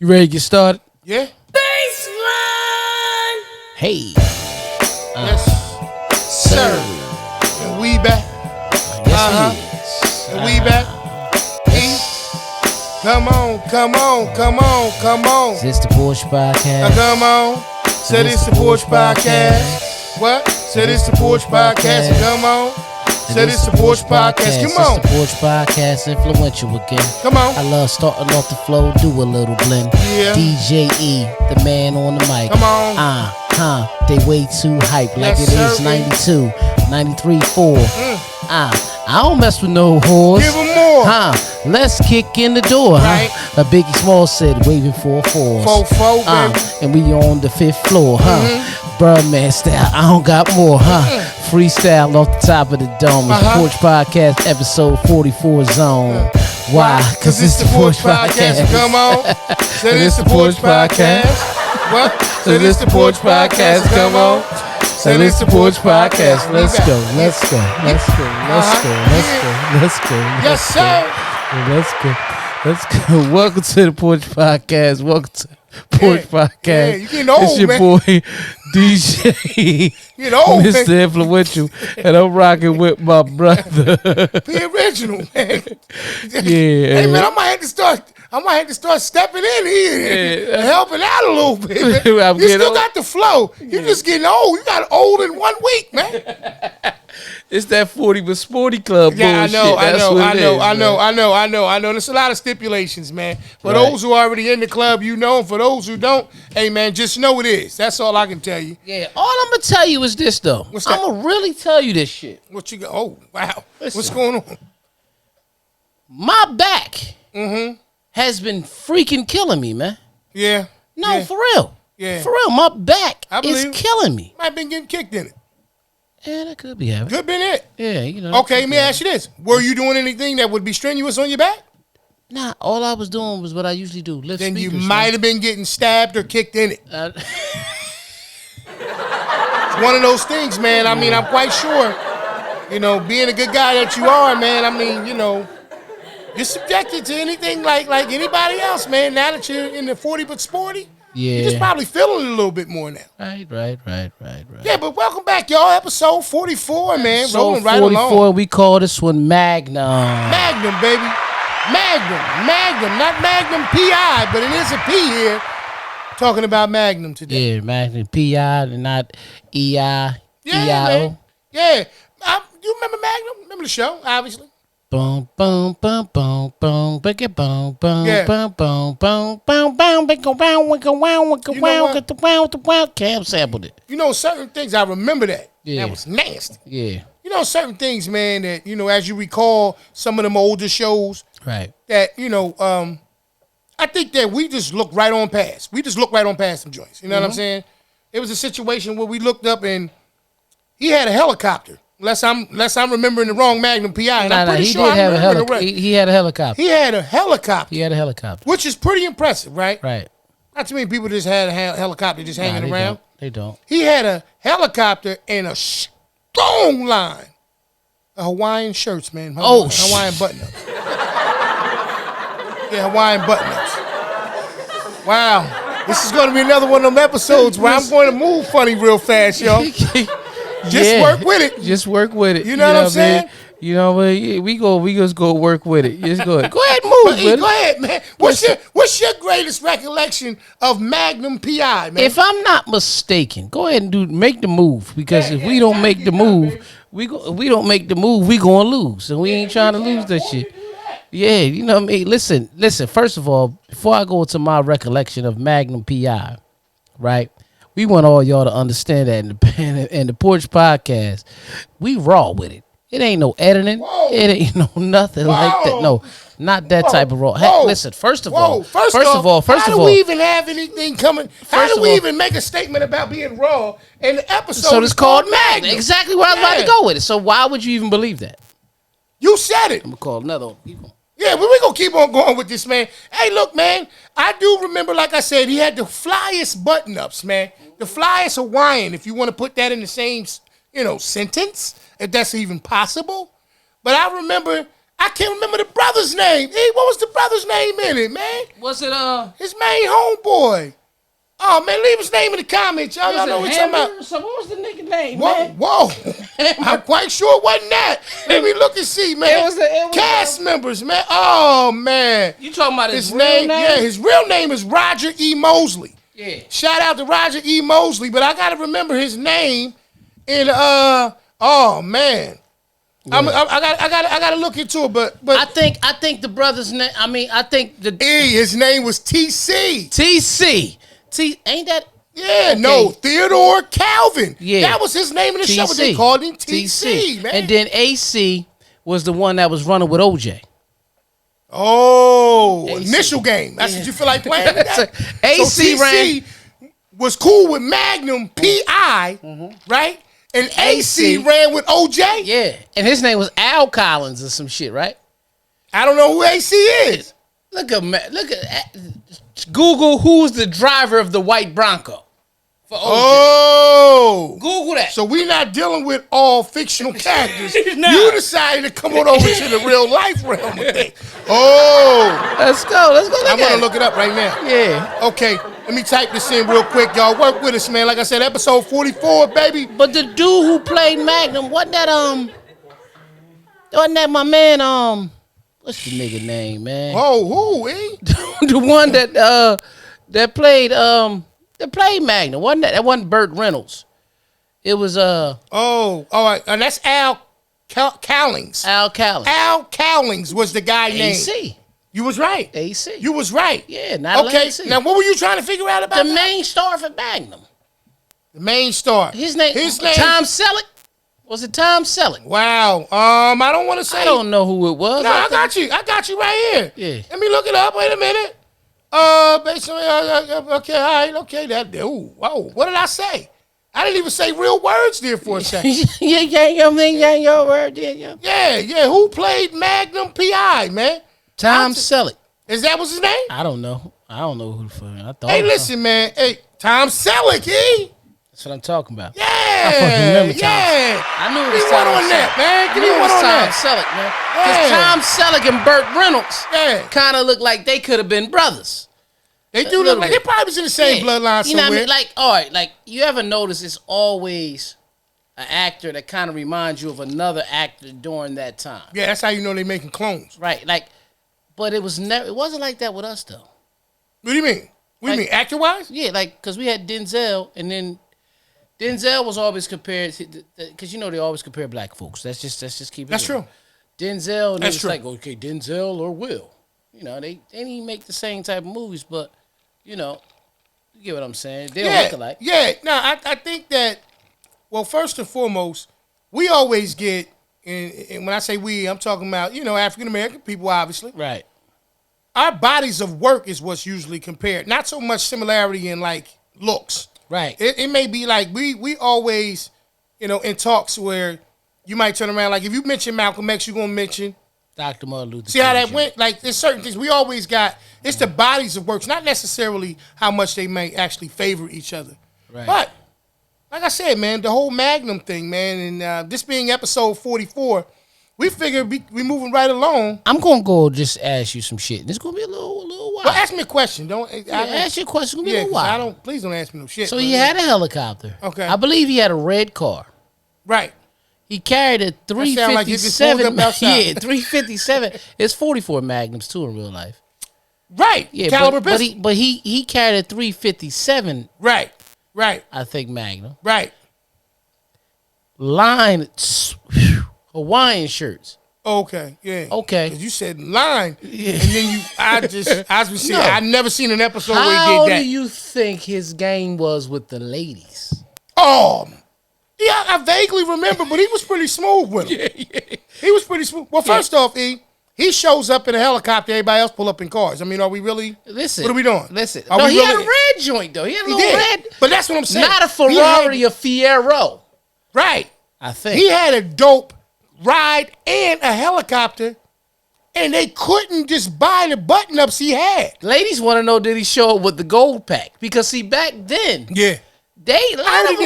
You ready to get started? Yeah. Baseline. Hey. Yes, sir. And we back. Yes, we is. And we back. Come on, come on, come on, come on. Is this the Porch podcast? Come on. Said it's the Porch podcast. What? Said it's the Porch podcast. Come on. Said it's the Porch podcast. Come on. It's the Porch podcast, influential again. Come on. I love starting off the flow, do a little blend. Yeah. DJ E, the man on the mic. Come on. They way too hype like Yes, it is sir. 92, 93, 4. I don't mess with no whores. Give 'em more. Let's kick in the door, Right. A Biggie Small said, waving for a force. 4-4, baby. And we on the 5th floor, Birdman style, I don't got more, Freestyle off the top of the dome. It's Porch Podcast, episode 44 zone. Why? Because it's the Porch Podcast. Come on. Said it's the Porch podcast. What? Said it's the Porch podcast. Come on. Said it's the Porch Podcast. Let's go. Let's go. Let's go. Let's go. Let's go. Let's go. Yes, sir. Let's go. Let's go. Welcome to the Porch Podcast. Welcome to Porch Podcast. Yeah, you getting old, It's your man. boy DJ, You know, Mr. Influential, and I'm rocking with my brother. the original, man. Yeah. Hey, man, I might have to start stepping in here and helping out a little bit, man. I'm You getting still old. got the flow. You just getting old. You got old in 1 week, man. It's that 40 but sporty club Yeah, bullshit. I know. That's what it is, I know. There's a lot of stipulations, man. For Right. those who are already in the club, you know. And for those who don't, hey, man, just know it is. That's all I can tell you. Yeah, all I'm gonna tell you is this though. What's that? I'm gonna really tell you this shit. What you got? Oh, wow. What's Listen. going on? My back has been freaking killing me, man. Yeah. No, yeah. for real. Yeah. For real, my back I is believe. killing me. Might have been getting kicked in it. Yeah, that could be happening. Could been it. Yeah, you know. Okay, let me ask you this. Were you doing anything that would be strenuous on your back? Nah, all I was doing was what I usually do. Lift Then you speakers, might have been getting stabbed or kicked in it. man. It's one of those things, man. I mean, I'm quite sure, you know, being a good guy that you are, man, I mean, you know, you're subjected to anything like anybody else, man. Now that you're in the 40 but sporty, you're just Yeah. probably feeling it a little bit more now. Right. Yeah, but welcome back, y'all. Episode 44, man. So Rolling right 44, along. we call this one Magnum. Magnum, baby. Magnum. Not Magnum P.I., but it is a P here. Talking about Magnum today. Yeah, Magnum P.I., not E.I. Yeah, E.I.O. man. Yeah. You remember Magnum? Remember the show, obviously? Boom, boom, boom, boom, boom, biggie, boom, boom, Yeah. boom, boom, boom, boom, boom, wicka, wow, wicka, wow, wicka, You know wow, what? get the wow, the wow. Cam sampled it. You know, certain things, I remember that. Yeah. That was nasty. Yeah, You know, certain things, man, that, you know, as you recall some of them older shows right. that, you know, I think that we just look right on past. We just look right on past some joints. You know what I'm saying? It was a situation where we looked up and he had a helicopter. Unless I'm remembering the wrong Magnum PI. And I'm pretty he sure did I'm have a remembering helicopter. it right. He had a helicopter. He had a helicopter, He had a helicopter. which is pretty impressive, right? Right. Not too many people just had a helicopter just hanging Nah, around. They don't. He had a helicopter and a strong line of Hawaiian shirts, man. Oh, Hawaiian button-ups. Yeah, Hawaiian button-ups. Wow. This is going to be another one of them episodes where I'm going to move funny real fast, yo. Just work with it. Just work with it. You know what I'm saying? Man? You know what? We just go work with it. Just go ahead. Go ahead, and move, But, man. go ahead, man. What's your greatest recollection of Magnum PI, man? If I'm not mistaken, go ahead and make the move, because if we don't make the move, we don't make the move, we gonna lose, and we ain't trying to lose that shit. Yeah, you know what I mean. Listen. First of all, before I go into my recollection of Magnum PI, right? We want all y'all to understand that in the Porch Podcast, we raw with it. It ain't no editing. Whoa. It ain't no nothing like that. No, not that type of raw. Hey, Whoa. listen. First of Whoa. all, First of all, how how do we even have anything coming? How First do of we all- even make a statement about being raw? And the episode so is it's called Magnum. Magnum. Exactly where I was about to Yeah. go with it. So why would you even believe that? You said it. I'm gonna call another one. Keep on. Yeah, but we're going to keep on going with this, man. Hey, look, man, I do remember, like I said, he had the flyest button-ups, man. The flyest Hawaiian, if you want to put that in the same, you know, sentence, if that's even possible. But I remember I can't remember the brother's name. Hey, what was the brother's name in it, man? Was it His main homeboy. Oh man, leave his name in the comments. Y'all know what I'm talking about. So what was the nigga name, Whoa, man? whoa. I'm quite sure it wasn't that. Let me look and see, man. It was Cast members, man. Oh man. You talking about his real name? name? Yeah, his real name is Roger E. Mosley. Yeah. Shout out to Roger E. Mosley, but I gotta remember his name. And oh man. Yeah. I gotta look into it, but I think the brother's name. I mean, I think his name was TC. Ain't that? Yeah, okay. No, Theodore Calvin. Yeah, that was his name in the show. But they called him TC, man. And then AC was the one that was running with OJ. Oh, AC. Initial game. That's what you feel like playing. AC so TC was cool with Magnum PI, right? And AC ran with OJ. Yeah, and his name was Al Collins or some shit, right? I don't know who AC is. Look at Google who's the driver of the white Bronco for OJ. Oh, Google that. So we're not dealing with all fictional characters. You decided to come on over to the real life realm with it. Oh, let's go. I'm gonna look it up right now. Yeah. Okay. Let me type this in real quick, y'all. Work with us, man. Like I said, episode 44, baby. But the dude who played Magnum, wasn't that my man? What's the nigga name, man? Oh, who? The one that played Magnum. Wasn't that wasn't Burt Reynolds? It was Oh, all right. And that's Al Cowlings. Al Cowlings. Al Cowlings was the guy named. AC. You was right. AC. You was right. Yeah, not okay. AC. Now, what were you trying to figure out about the main star for Magnum? The main star. His name. Tom Selleck. Was it Tom Selleck? Wow. I don't want to say. I don't know who it was. No, I got you right here. Yeah. Let me look it up. Wait a minute. Basically, okay, all right, okay. That. Ooh, whoa. What did I say? I didn't even say real words there for a second. your word, Yeah. Who played Magnum PI, man? Tom Selleck. Is that what's his name? I don't know who the fuck. I thought. Hey, listen, man. Hey, Tom Selleck, That's what I'm talking about. Yeah, I knew it was Tom Selleck, man. Give me one on that, Selleck, man. Because Tom Selleck and Burt Reynolds kind of look like they could have been brothers. They do look like they probably was in the same bloodline somewhere. You know what I mean? Like, all right, like you ever notice it's always an actor that kind of reminds you of another actor during that time. Yeah, that's how you know they making clones. Right, like, but it wasn't like that with us though. What do you mean? What do you mean, actor-wise? Yeah, like, because we had Denzel, and then Denzel was always compared, because you know they always compare black folks. Let's just keep it. That's true. Denzel, and it's like, okay, Denzel or Will. You know, they didn't make the same type of movies, but, you know, you get what I'm saying. They don't look alike. Yeah, no, I think that, well, first and foremost, we always get, and when I say we, I'm talking about, you know, African-American people, obviously. Right. Our bodies of work is what's usually compared. Not so much similarity in, like, looks. Right. It may be like, we always, you know, in talks where you might turn around, like, if you mention Malcolm X, you're going to mention Dr. Martin Luther King. See how that went? Like, there's certain things. We always got, it's the bodies of works, not necessarily how much they may actually favor each other. Right. But, like I said, man, the whole Magnum thing, man, and this being episode 44, we figured we moving right along. I'm going to go just ask you some shit. And it's going to be a little while. Well, ask me a question. Ask you a question. It's going to be a little while. Please don't ask me no shit. So he had a helicopter. Okay. I believe he had a red car. Right. He carried a 357. Like 357. It's 44 Magnums too in real life. Right. Yeah, Caliber but he carried a 357. Right. I think Magnum. Right. Line Hawaiian shirts. Okay. Yeah. Okay. Because you said line, and then I was saying, No. I never seen an episode where he How did that. do you think his game was with the ladies? Oh. Yeah, I vaguely remember, but he was pretty smooth with him. Yeah. He was pretty smooth. Well, first off, he shows up in a helicopter. Everybody else pull up in cars. I mean, are we really? Listen. What are we doing? Listen. Are No, we he really, had a red joint, though. He had a little red. But that's what I'm saying. Not a Ferrari or Fiero. Right. I think. He had a dope ride and a helicopter, and they couldn't just buy the button-ups he had. Ladies want to know, did he show up with the gold pack? Because, see, back then, Yeah. A lot of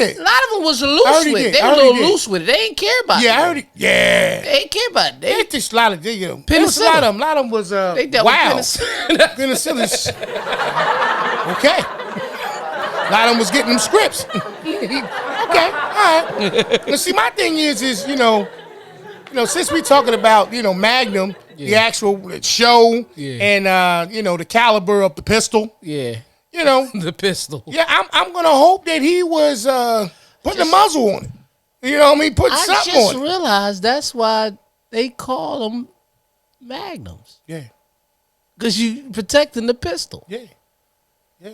them was loose with it. They were a little loose with it. They didn't care about it. Yeah, I heard it. Yeah. They didn't care about it. They just a lot of them. Penicillin. A lot of them was they dealt wow. with penicillin. Penicillin. Okay. A lot of them was getting them scripts. Okay, all right. Now, see, my thing is since we talking about Magnum, the actual show, and the caliber of the pistol, the pistol. Yeah, I'm gonna hope that he was putting a muzzle on it. You know what I mean? Putting something on it. I just realized that's why they call them Magnums. Yeah. Because you protecting the pistol. Yeah. Yeah.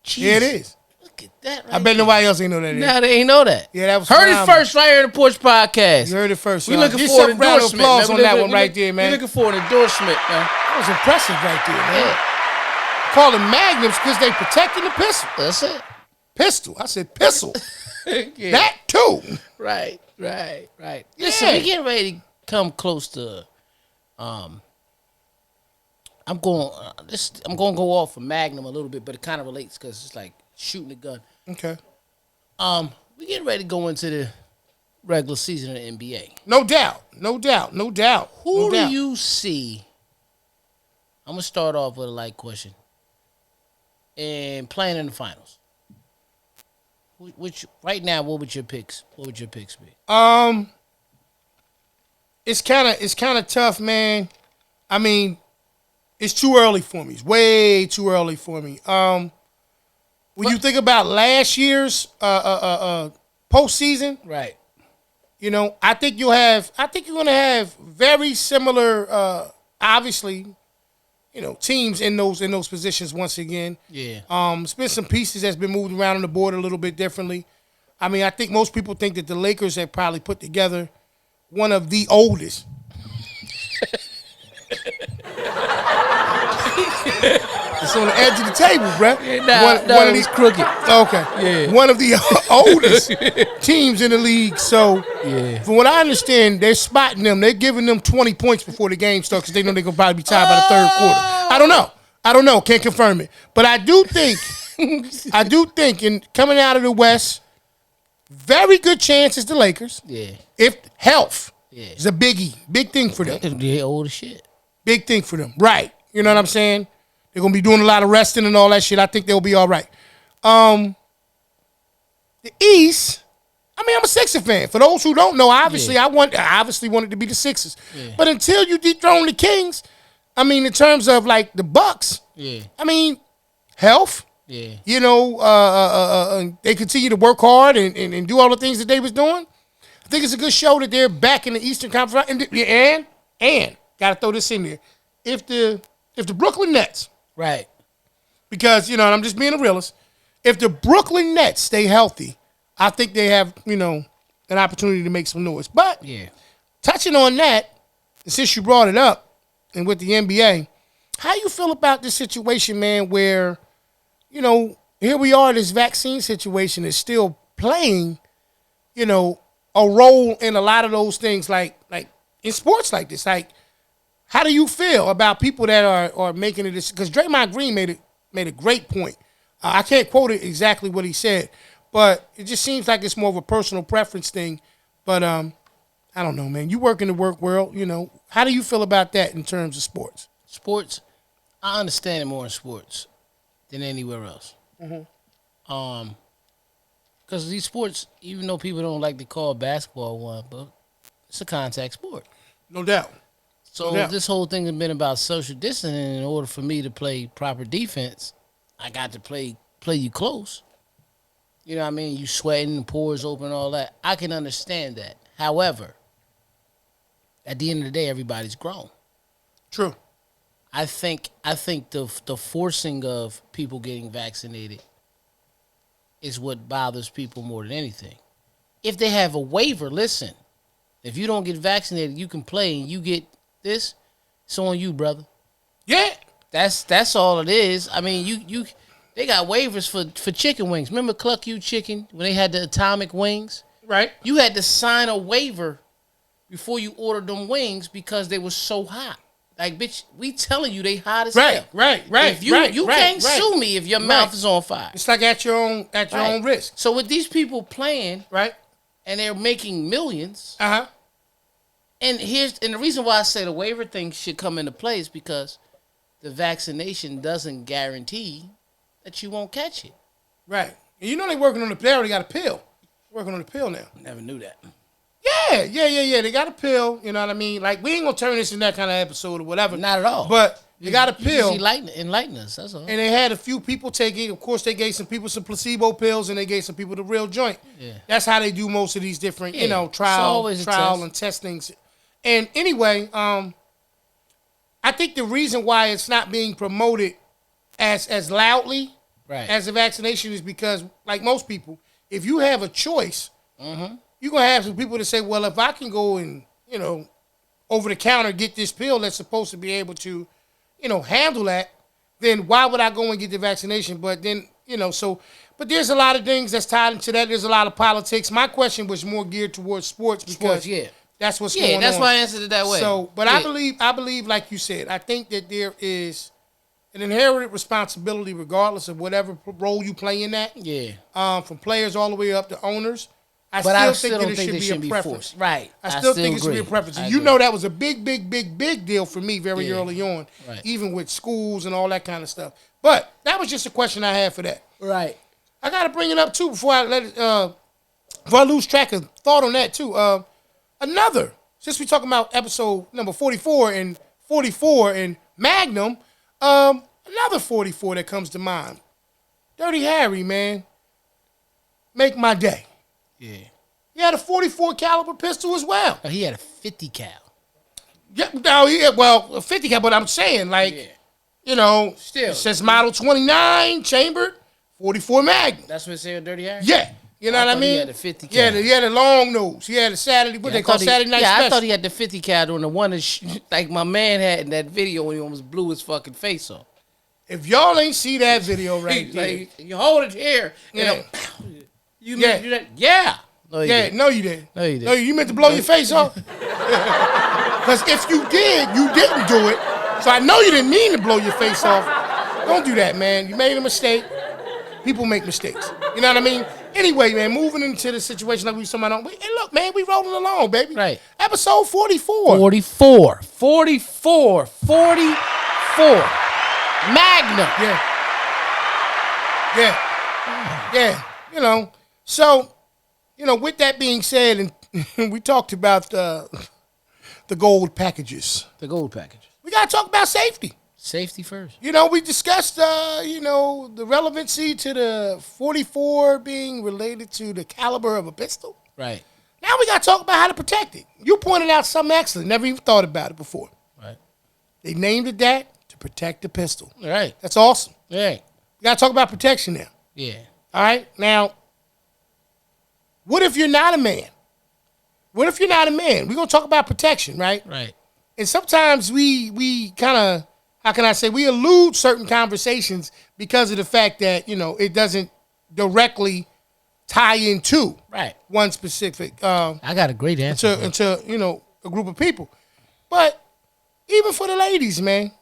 Jeez. Yeah, it is. Look at that. I bet nobody else ain't know that. Nah, they ain't know that. Yeah, that was heard it first right here in the Porch Podcast. You heard it first. We looking for an endorsement. Applause on that one right there, man. We looking for an endorsement, man. That was impressive right there, man. Yeah. Call them Magnums because they protecting the pistol. That's it. Pistol. I said pistol. Yeah. That too. Right. Listen, we getting ready to come close to. I'm going to go off of Magnum a little bit, but it kind of relates because it's like shooting a gun. Okay. We getting ready to go into the regular season of the NBA. No doubt. Who do you see? I'm gonna start off with a light question. And playing in the finals. Which right now, what would your picks? What would your picks be? It's kind of tough, man. I mean, it's too early for me. It's way too early for me. When you think about last year's postseason, right? I think you're gonna have very similar, obviously, teams in those positions once again. Yeah. It's been some pieces that's been moved around on the board a little bit differently. I mean, I think most people think that the Lakers have probably put together one of the oldest. It's on the edge of the table, bruh. Yeah, one of these crooked. Okay. Yeah. One of the oldest teams in the league. So, from what I understand, they're spotting them. They're giving them 20 points before the game starts because they know they're going to probably be tied by the third quarter. I don't know. Can't confirm it. But I do think, in coming out of the West, very good chance is the Lakers. Yeah. If health is a biggie. Big thing for them. They're old as shit. Big thing for them. Right. You know what I'm saying? They're going to be doing a lot of resting and all that shit. I think they'll be all right. The East, I mean, I'm a Sixers fan. For those who don't know, obviously, I obviously wanted to be the Sixers. Yeah. But until you dethrone the Kings, I mean, in terms of, like, the Bucks, I mean, health, they continue to work hard and do all the things that they was doing. I think it's a good show that they're back in the Eastern Conference. And got to throw this in there. If the Brooklyn Nets, right, because I'm just being a realist. If the Brooklyn Nets stay healthy, I think they have an opportunity to make some noise. But touching on that, and since you brought it up, and with the NBA, how you feel about this situation, man? Where here we are, this vaccine situation is still playing, a role in a lot of those things, like in sports like this, like. How do you feel about people that are making it? Because Draymond Green made a great point. I can't quote it exactly what he said, but it just seems like it's more of a personal preference thing. But I don't know, man. You work in the work world, How do you feel about that in terms of sports? Sports, I understand it more in sports than anywhere else. Mm-hmm. Because these sports, even though people don't like to call basketball one, but it's a contact sport. No doubt. So this whole thing has been about social distancing. In order for me to play proper defense, I got to play you close. You know what I mean? You sweating, pores open, all that. I can understand that. However, at the end of the day, everybody's grown. True. I think the forcing of people getting vaccinated is what bothers people more than anything. If they have a waiver, listen. If you don't get vaccinated, you can play and you get this, it's on you, brother. Yeah. That's all it is. I mean, they got waivers for chicken wings. Remember Cluck You Chicken when they had the atomic wings? Right. You had to sign a waiver before you ordered them wings because they were so hot. Like, bitch, we telling you they hot as Right, hell. right. If you can't sue me if your mouth is on fire. It's like at your own risk. So with these people playing, right, and they're making millions. And the reason why I say the waiver thing should come into play is because the vaccination doesn't guarantee that you won't catch it. Right. And you know they working on the pill. They already got a pill. Working on the pill now. Never knew that. Yeah. They got a pill. You know what I mean? Like, we ain't gonna turn this into that kind of episode or whatever. Not at all. But they got a pill. Enlighten us. That's all. And they had a few people take it. Of course, they gave some people some placebo pills, and they gave some people the real joint. Yeah. That's how they do most of these different, trial and testings. And anyway, I think the reason why it's not being promoted as loudly as a vaccination is because, like most people, if you have a choice, you're going to have some people that say, well, if I can go and, over the counter get this pill that's supposed to be able to, handle that, then why would I go and get the vaccination? But then, but there's a lot of things that's tied into that. There's a lot of politics. My question was more geared towards sports because that's what's going on. Yeah, that's why I answered it that way. So, but I believe, like you said, I think that there is an inherited responsibility regardless of whatever role you play in that. Yeah. From players all the way up to owners. I still think that it should be a preference. Right. I still think it should be a preference. You know that was a big deal for me very early on, even with schools and all that kind of stuff. But that was just a question I had for that. Right. I got to bring it up, too, before I lose track of thought on that, too. Since we're talking about episode number 44 and Magnum, another 44 that comes to mind. Dirty Harry, man. Make my day. Yeah. He had a 44 caliber pistol as well. Oh, he had a 50 cal. Yeah, no, a 50 cal, but I'm saying, still, it says model 29, chambered, 44 Magnum. That's what it said, Dirty Harry? Yeah. You know what I mean? He had a 50 cal. Yeah, he had a long nose. He had a Saturday, Saturday night special. I thought he had the 50 cal on the one that, like my man had in that video when he almost blew his fucking face off. If y'all ain't see that video right there. You hold it here. Yeah. You meant to do that? Yeah. No, you didn't. No, you didn't. No, you meant to blow your face off? Because if you did, you didn't do it. So I know you didn't mean to blow your face off. Don't do that, man. You made a mistake. People make mistakes. You know what I mean? Anyway, man, moving into the situation like we were talking about. Hey, look, man, we rolling along, baby. Right. Episode 44. 44. Magnum. Yeah. So, with that being said, and we talked about the gold packages. The gold packages. We got to talk about safety. Safety first. We discussed, the relevancy to the 44 being related to the caliber of a pistol. Right. Now we got to talk about how to protect it. You pointed out something excellent. Never even thought about it before. Right. They named it that to protect the pistol. Right. That's awesome. Right. We got to talk about protection now. Yeah. All right. Now, what if you're not a man? We're going to talk about protection, right? Right. And sometimes we kind of, how can I say, we elude certain conversations because of the fact that, it doesn't directly tie into one specific. I got a great answer. Into a group of people. But even for the ladies, man,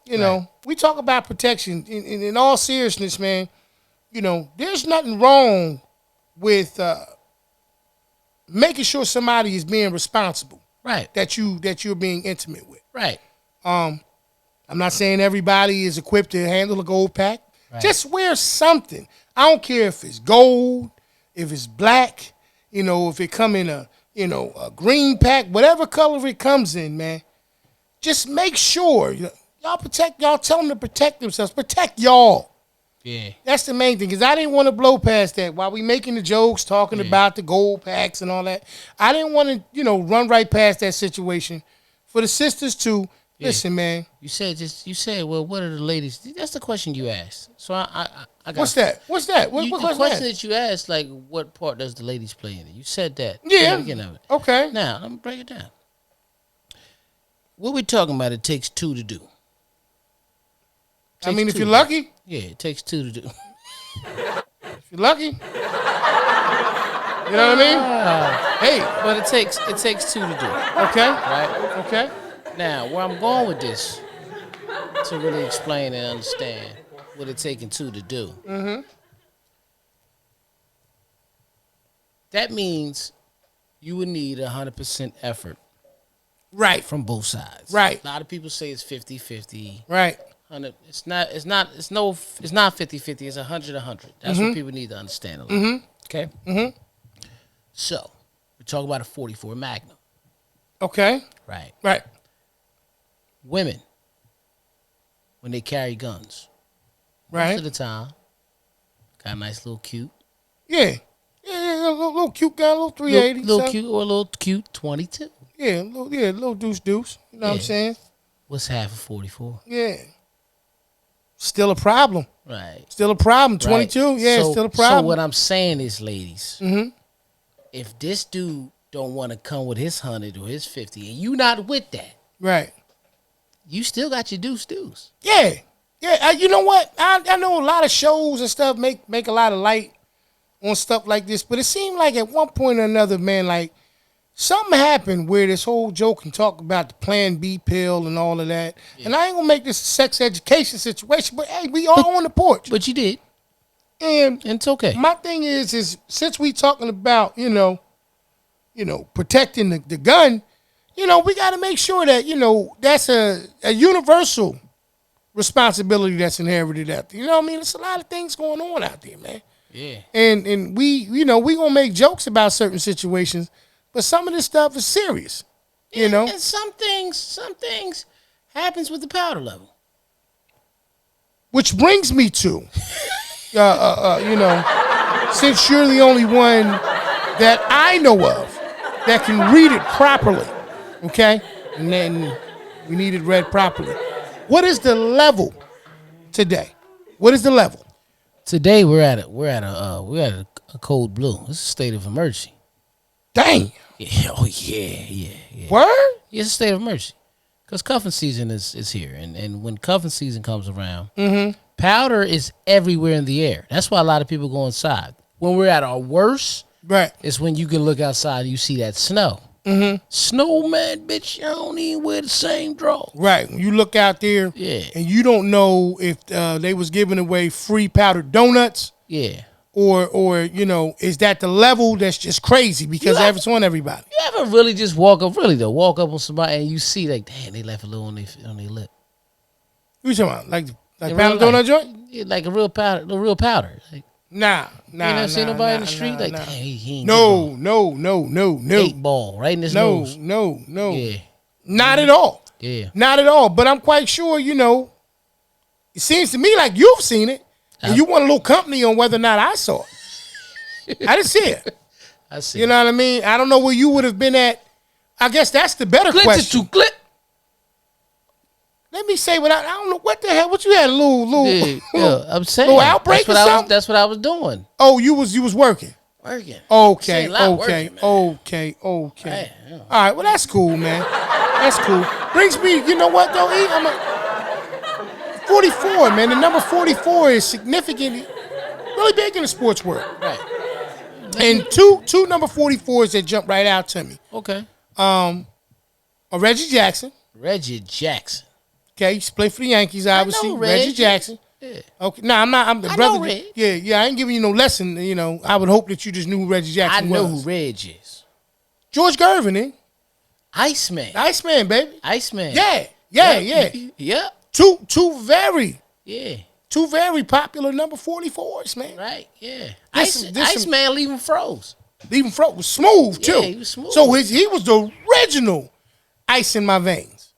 we talk about protection. In all seriousness, man, there's nothing wrong with making sure somebody is being responsible. Right. That you're being intimate with. Right. I'm not saying everybody is equipped to handle a gold pack. Right. Just wear something. I don't care if it's gold, if it's black, if it come in a green pack, whatever color it comes in, man. Just make sure y'all tell them to protect themselves. Protect y'all. Yeah. That's the main thing, because I didn't want to blow past that while we making the jokes, talking about the gold packs and all that. I didn't want to, run right past that situation. For the sisters too, listen, man. You said, well, what are the ladies? That's the question you asked. So I got. What's that? What the question question that you asked, like, what part does the ladies play in it? You said that. Yeah. Of it. Okay. Now let me break it down. What we talking about? It takes two to do. If you're lucky. Yeah, it takes two to do. If you're lucky. You know what I mean? Hey, but it takes two to do. Okay. Right. Okay. Now, where I'm going with this to really explain and understand what it taking two to do. Mm-hmm. That means you would need 100% effort. Right. From both sides. Right. A lot of people say it's 50-50. Right. 100. It's not 50-50. It's 100-100. That's what people need to understand a little. Mm-hmm. Okay? Mm-hmm. So, we talk about a 44 Magnum. Okay. Right. Right. Women, when they carry guns, right, most of the time, got a nice little cute. Yeah. Yeah, a little cute gun, a little 380. Little cute or a little cute 22. Yeah, little deuce. You know what I'm saying? What's half of 44? Yeah. Still a problem. Right. Still a problem. 22, right. Yeah, still a problem. So what I'm saying is, ladies, if this dude don't want to come with his 100 or his 50 and you not with that, right, you still got your deuce. Yeah. Yeah, you know what? I know a lot of shows and stuff make a lot of light on stuff like this, but it seemed like at one point or another, man, like something happened where this whole joke and talk about the Plan B pill and all of that. Yeah. And I ain't gonna make this a sex education situation, but hey, we are on the porch. But you did. And it's okay. My thing is since we talking about, protecting the gun, we got to make sure that, that's a universal responsibility that's inherited out there. You know what I mean? There's a lot of things going on out there, man. Yeah. And we, we gonna make jokes about certain situations, but some of this stuff is serious. And some things happens with the powder level. Which brings me to, since you're the only one that I know of that can read it properly, okay? And then we need it read properly. What is the level today? What is the level? Today we're at a cold blue. It's a state of emergency. Dang. Yeah, oh yeah. Word? Yeah, it's a state of emergency. Because cuffing season is here. And when cuffing season comes around, powder is everywhere in the air. That's why a lot of people go inside. When we're at our worst, right, it's when you can look outside and you see that snow. Snowman, bitch, you don't even wear the same draw. Right. When you look out there and you don't know if they was giving away free powdered donuts. Yeah. Or is that the level that's just crazy because it's on everybody? You ever really just walk up on somebody and you see like, damn, they left a little on their lip. What you talking about? Like powdered donut joint? Yeah, like a real powder. Like, Nah. You never seen nobody in the street like that? He ain't no. 8 ball right in his nose. No. Yeah. Not at all. Yeah. Not at all. But I'm quite sure, it seems to me like you've seen it. And you want a little company on whether or not I saw it. I didn't see it. I see. You know what I mean? I don't know where you would have been at. I guess that's the better question. Clip. Let me say what I don't know what the hell. What you had a little I'm saying little outbreak or something? That's what I was doing. Oh, you was working. Working. Okay. Man. Okay. All right. Well, that's cool, man. That's cool. Brings me. You know what though? I'm a 44, man. The number 44 is significant, really big in the sports world. Right. And two number 44s that jump right out to me. Okay. Reggie Jackson. Okay, he's played for the Yankees, obviously. I know Reggie Jackson. Yeah. Okay. No, I'm not. I'm the I brother. know Reg. Yeah. I ain't giving you no lesson. I would hope that you just knew who Reggie Jackson was. I know who Reg is. George Gervin, eh? Iceman, baby. Iceman. Yeah. Yeah. Two very popular number 44s, man. Right, yeah. Iceman leaving froze. Was smooth, too. Yeah, he was smooth. So he was the original ice in my veins.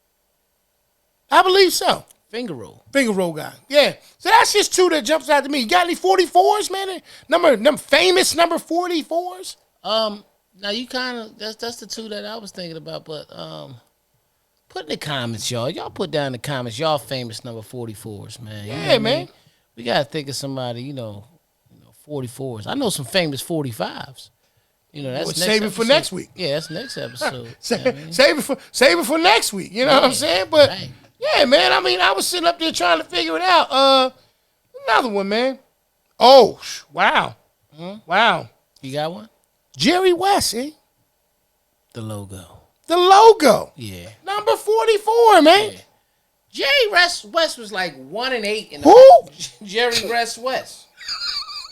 I believe so. Finger roll guy. Yeah. So that's just two that jumps out to me. You got any 44s, man? Number famous number 44s? Now you kind of that's the two that I was thinking about, but put in the comments, y'all. Y'all put down in the comments y'all famous number 44s, man. Yeah, man. I mean? We gotta think of somebody, 44s. I know some famous 45s. That's save it for next week. Yeah, that's next episode. Save it for next week. You know what I'm saying? But yeah, man. I mean, I was sitting up there trying to figure it out. Another one, man. Oh, wow. Wow. You got one? Jerry West, eh? The logo. The logo. Yeah. Number 44, man. Yeah. Jerry West was like 1-8 in the Who? Jerry West.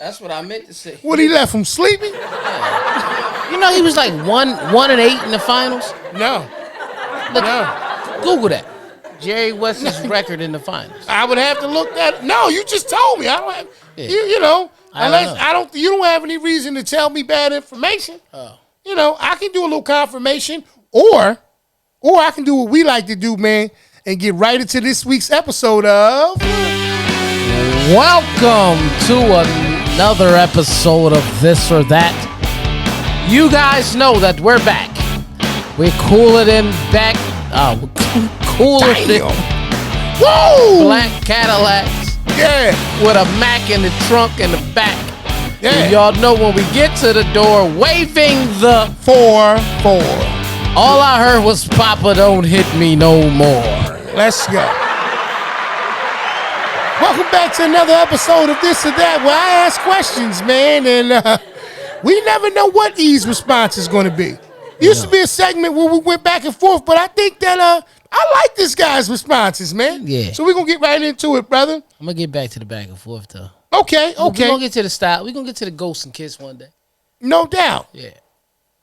That's what I meant to say. What, he left from sleeping? You know he was like 1-8 in the finals. No. Look, No. Google that. Jerry West's record in the finals. I would have to look that. No, you just told me. I don't have. Yeah. You know, unless I don't know. You don't have any reason to tell me bad information. Oh. You know, I can do a little confirmation, or I can do what we like to do, man, and get right into this week's episode of. Welcome to another episode of This or That. You guys know that we're back. We're cooler than back. Cooler than Whoa! black Cadillacs. Yeah. With a Mac in the trunk and the back. Yeah. And y'all know when we get to the door, waving the 4-4. all I heard was Papa don't hit me no more. Let's go. Welcome back to another episode of This or That, where I ask questions, man, and we never know what E's response is going to be. Used to be a segment where we went back and forth, but I think that I like this guy's responses, man. Yeah. So we're going to get right into it, brother. I'm going to get back to the back and forth, though. Okay. We're going to get to the style. We're going to get to the ghost and kiss one day. No doubt. Yeah.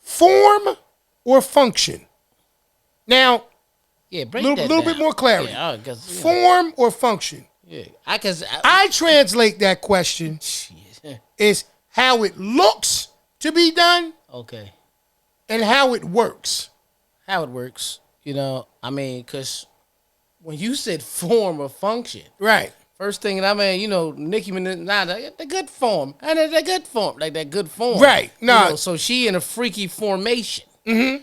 Form or function? Now, Yeah, break a that little down. bit more clarity. Yeah, cause, Form or function? yeah. I translate that question is how it looks to be done Okay. and how it works. How it works, because when you said form or function, Right. first thing Nicki Minaj, the good form, and the good form, like that good form, Right. No. So she in a freaky formation. Mm-hmm.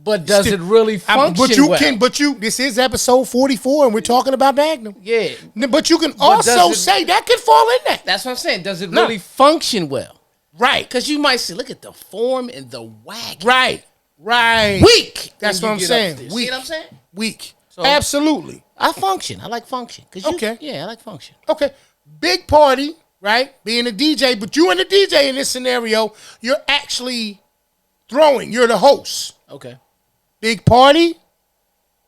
But does it really function This is episode 44 and we're talking about Magnum. Yeah. But you can also say that could fall in that. That's what I'm saying. Does it really function well? Right. Because you might say, look at the form and the wagon. Right. Weak. That's what I'm saying. See what I'm saying? Weak. So, absolutely. I function. I like function. Okay. Yeah, I like function. Okay. Big party, right? Being a DJ, but you and the DJ in this scenario, you're actually throwing. You're the host. Okay. Big party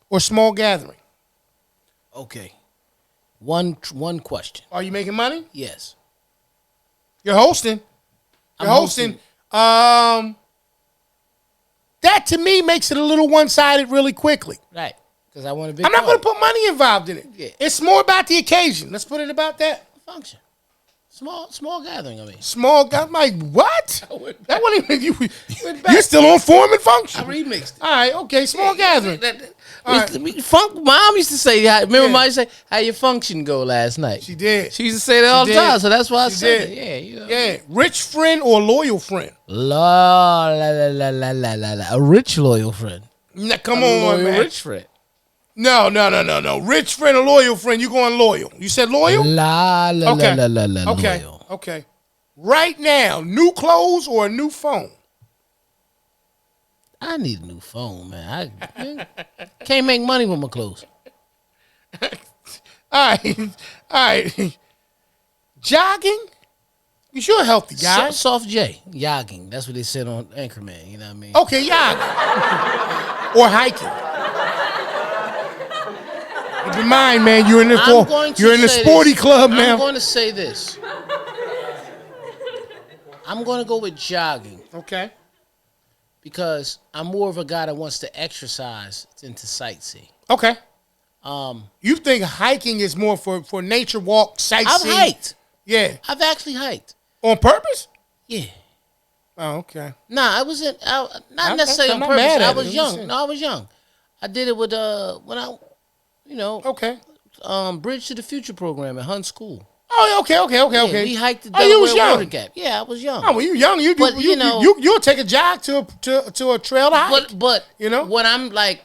or small gathering? Okay. One question. Are you making money? Yes. You're hosting. You're hosting. That to me makes it a little one-sided really quickly. Right. Because I want a big I'm not party. going to put money involved in it. Yeah. It's more about the occasion. Let's put it about that. Function. Small gathering, I mean. Small guy. I'm like, what? went That wasn't even you. went back. You're still on form and function. I remixed it. All right, okay, small gathering. Mom used to say, remember Mom used to say, how your function go last night? She did. She used to say that all the time, so that's why I She said did. it. Yeah, Yeah, rich friend or loyal friend? La. A rich loyal friend. Nah, come on, man. Rich friend. No. Rich friend or loyal friend? You going loyal? You said loyal? Okay. Loyal. Okay. Right now, new clothes or a new phone? I need a new phone, man. I can't make money with my clothes. All right. Jogging? You're a healthy guy. Soft J. Jogging. That's what they said on Anchorman. You know what I mean? Okay, jogging. Or hiking. Keep in mind, man, you're in the sporty club now. I'm going to say this. I'm going to go with jogging. Okay. Because I'm more of a guy that wants to exercise than to sightsee. Okay. You think hiking is more for nature walk, sightseeing? I've hiked. Yeah. I've actually hiked. On purpose? Yeah. Oh, okay. Nah, I wasn't. Not necessarily on not purpose. mad at I it. was I'm young. just saying. No, I was young. I did it with Okay. Bridge to the Future program at Hunt School. Oh, okay. Yeah, we hiked the you was Delaware young. Water Gap. Yeah, I was young. Oh, well, you young. You'll take a jog to a trail to hike. But you know, when I'm like,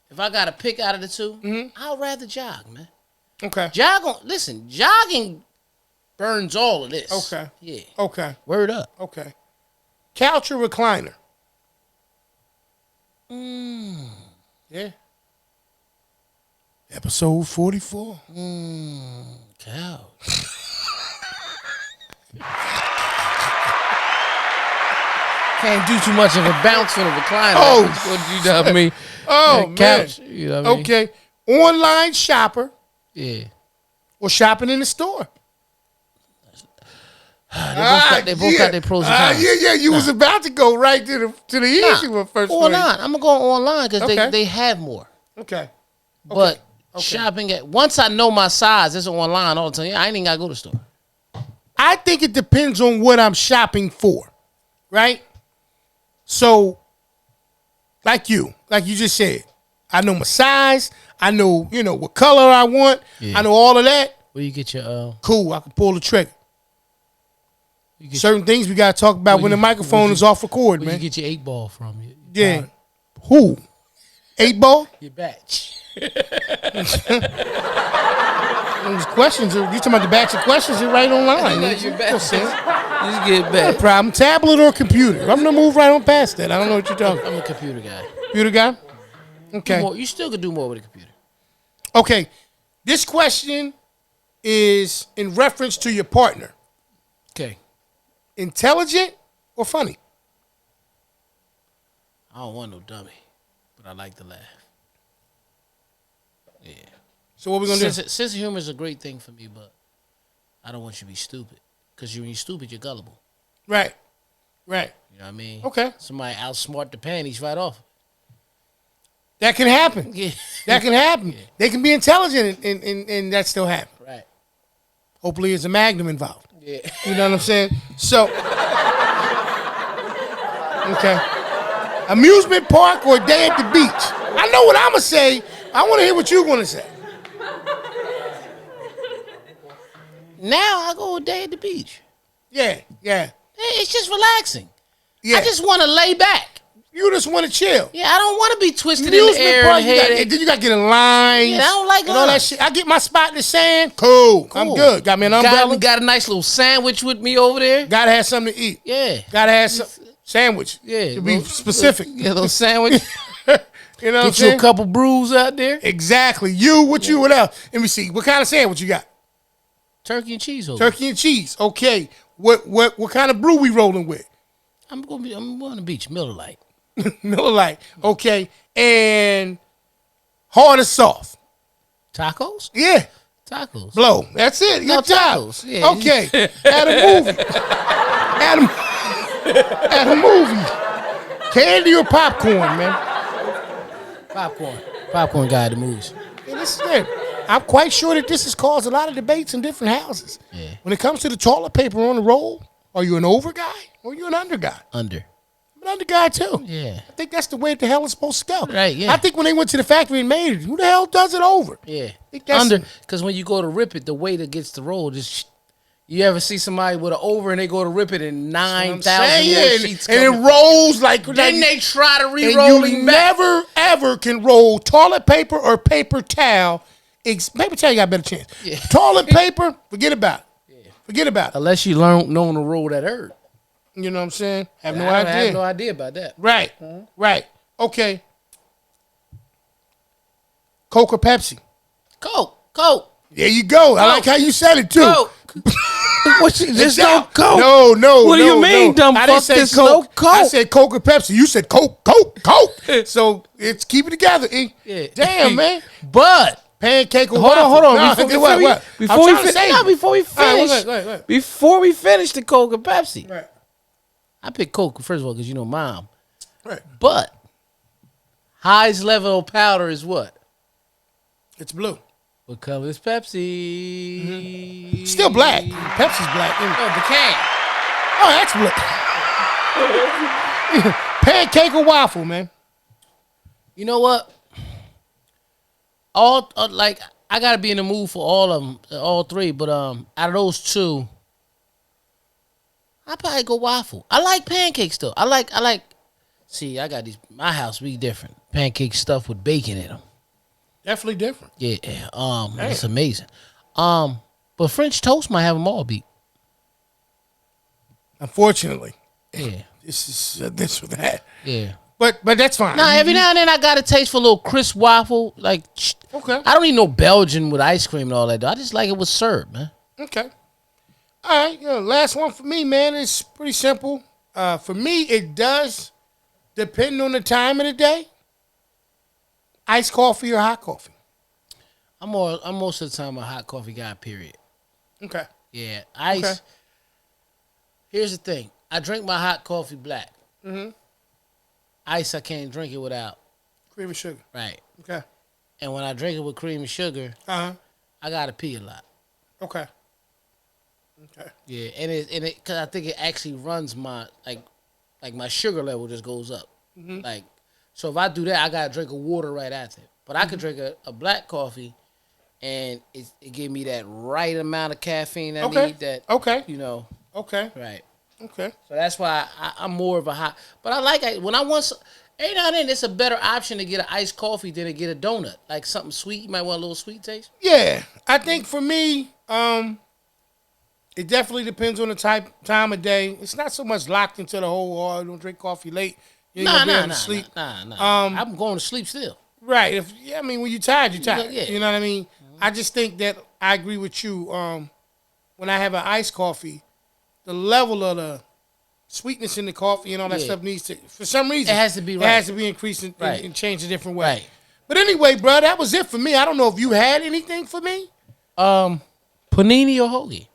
if I got to pick out of the two, I'd rather jog, man. Okay. Jogging burns all of this. Okay. Yeah. Okay. Word up. Okay. Couch or recliner? Yeah. Episode 44. Couch. Can't do too much of a bounce on a recliner. Oh, you know what I mean? Oh, couch. man. You know what I mean? Okay. online shopper Yeah. or shopping in the store? They both got their pros and cons. Yeah. You was about to go right to the easy one first. Online. I'm gonna go online because Okay. they have more. Okay. But shopping once I know my size, it's online all the time. Yeah, I ain't even gotta go to the store. I think it depends on what I'm shopping for, right? So, like you just said, I know my size. I know, what color I want. Yeah. I know all of that. Where you get your Cool, I can pull the trigger. Certain things we gotta talk about when the microphone is off record, where man. you get your 8-ball from? Yeah. Who? 8-ball? Your batch. Those questions, you talking about the batch of questions are right online. That's your batch. See? You just get back. Problem, tablet or computer? I'm gonna move right on past that. I don't know what you're talking about. I'm a computer guy. Computer guy? Okay. You still could do more with a computer. Okay. This question is in reference to your partner. Okay. Intelligent or funny? I don't want no dummy, but I like to laugh. Yeah. So what we gonna do? Sense of humor is a great thing for me, but I don't want you to be stupid. Because when you're stupid, you're gullible. Right. You know what I mean? Okay. Somebody outsmart the panties right off. That can happen. Yeah. That can happen. Yeah. They can be intelligent and that still happen. Right. Hopefully there's a Magnum involved. Yeah. You know what I'm saying? So, okay. Amusement park or day at the beach? I know what I'm going to say. I want to hear what you're going to say. Now I go a day at the beach. Yeah. It's just relaxing. Yeah. I just want to lay back. You just want to chill. Yeah, I don't want to be twisted Amusement in the air park, and then you got to get in lines. Yeah, I don't like and all that lines. shit. I get my spot in the sand. Cool. I'm good. Got me an umbrella. Got a nice little sandwich with me over there. Got to have something to eat. Yeah. Got to have some sandwich. Yeah. To be specific. Yeah, a little sandwich. You know what I'm Get you saying? a couple brews out there. Exactly. What else? Let me see. What kind of sandwich you got? Turkey and cheese over. Turkey and cheese. Okay. What kind of brew we rolling with? I'm going on the beach, Miller Lite. Miller Lite. Okay. And hard or soft? Tacos? Yeah. Tacos. Blow. That's it. No, Good job. tacos. Yeah. Okay. At a movie. Candy or popcorn, man? Popcorn. Popcorn guy at the movies. Yeah, this is it. I'm quite sure that this has caused a lot of debates in different houses. Yeah. When it comes to the toilet paper on the roll, are you an over guy or are you an under guy? Under. I'm an under guy too. Yeah. I think that's the way the hell it's supposed to go. Right, yeah. I think when they went to the factory and made it, who the hell does it over? Yeah. Think that's Under. Because when you go to rip it, the way that gets the roll just... You ever see somebody with an over and they go to rip it and 9,000 more sheets and it rolls like... Then they try to and re-roll you him back. never, ever can roll toilet paper or paper towel. Paper towel, you got a better chance. Yeah. Toilet paper, forget about it. Yeah. Forget about it. Unless you know to roll that herb. You know what I'm saying? I have no idea about that. Right. Right. Okay. Coke or Pepsi? Coke. There you go. I like how you said it too. Coke. What you just no Coke? No. What do you mean, dumb I fuck? didn't say There's Coke. no Coke. I said Coke or Pepsi. You said Coke. So it's keep it together. Yeah. Damn, man. But Pancake or hold waffle. on. No, Before we finish, Right. before we finish the Coke and Pepsi, Right. I picked Coke first of all because Mom. Right. But highest level of powder is what? It's blue. What color is Pepsi? Still black. Pepsi's black. Oh, the can. Oh, that's blue. Pancake or waffle, man? You know what? All I gotta be in the mood for all of them, all three. But out of those two, I probably go waffle. I like pancakes though. I like. See, I got these. My house be different. Pancake stuffed with bacon in them. Definitely different. Yeah. It's amazing. But French toast might have them all beat. Unfortunately. Yeah. This is this or that. Yeah. But that's fine. Now every now and then I got a taste for a little crisp waffle. Like, Okay. I don't need no Belgian with ice cream and all that. Though. I just like it with syrup, man. Okay. All right. Last one for me, man. It's pretty simple. For me, it does depend on the time of the day. Iced coffee or hot coffee? I'm most of the time a hot coffee guy. Period. Okay. Yeah, ice. Okay. Here's the thing: I drink my hot coffee black. Mm-hmm. Ice, I can't drink it without Cream and sugar. right. Okay. And when I drink it with cream and sugar, I gotta pee a lot. Okay. Okay. Yeah, and it because I think it actually runs my like my sugar level just goes up. Mm-hmm. Like, so if I do that, I gotta drink a water right after. But I could drink a black coffee, and it give me that right amount of caffeine I need. That you know. Okay. Right. Okay. So that's why I'm more of a hot. But I like when I want. Every now and then, it's a better option to get an iced coffee than to get a donut. Like something sweet. You might want a little sweet taste. Yeah, I think for me, it definitely depends on the time of day. It's not so much locked into the whole, don't drink coffee late. You ain't gonna be able to sleep. Nah. I'm going to sleep still. Right. When you're tired, you're tired. Yeah. You know what I mean? I just think that I agree with you. When I have an iced coffee, the level of the sweetness in the coffee and all that stuff needs to, for some reason, it has to be right. It has to be increased and changed a different way. Right. But anyway, bro, that was it for me. I don't know if you had anything for me. Panini or hoagie?